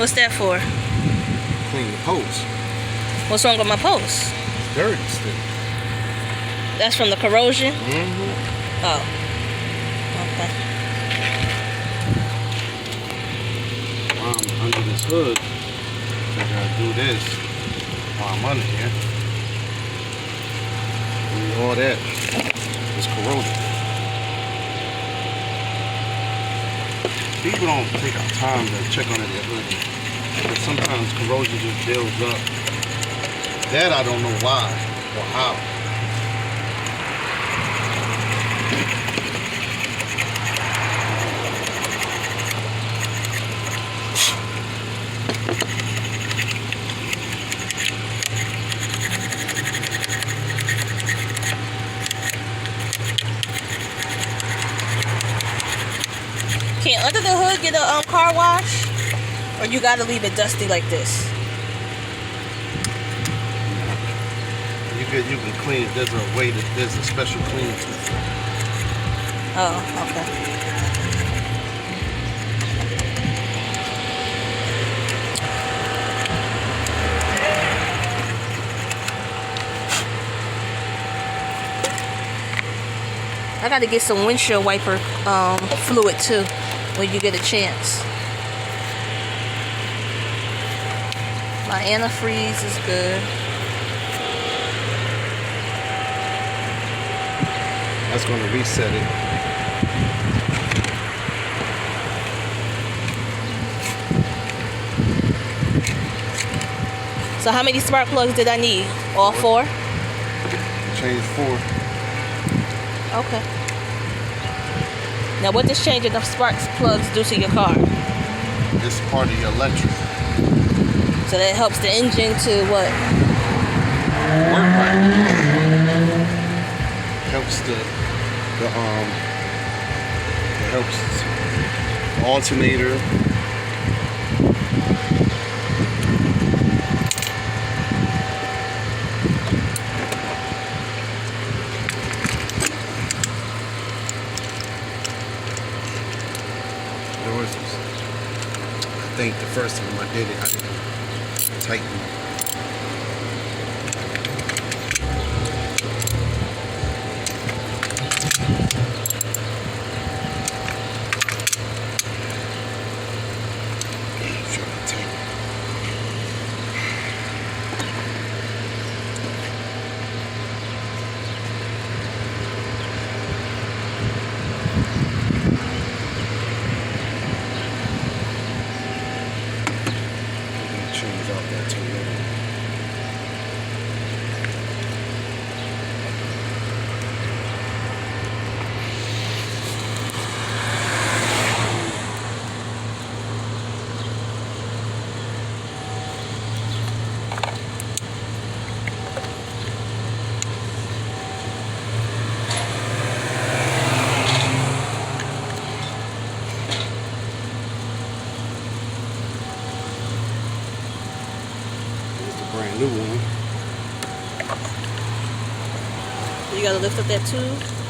What's that for? Clean the post. What's wrong with my post? It's dirty still. That's from the corrosion? Mm-hmm. Oh. Okay. I'm under this hood. So I gotta do this while I'm under here. And all that is corroded. People don't take the time to check under their hood. Because sometimes corrosion just builds up. That I don't know why or how. Can under the hood get a car wash? Or you gotta leave it dusty like this? You can clean it. There's a way that there's a special cleaning tool. Oh, okay. I gotta get some windshield wiper fluid too when you get a chance. My antifreeze is good. That's going to reset it. So how many spark plugs did I need? All four? Change 4. Okay. Now what does changing the spark plugs do to your car? It's part of your electric. So that helps the engine to what? Work right. Helps it helps the alternator. I think the first time I did it, I didn't tighten it. Change out that Toyota. Brand new one. You gotta lift up that tube.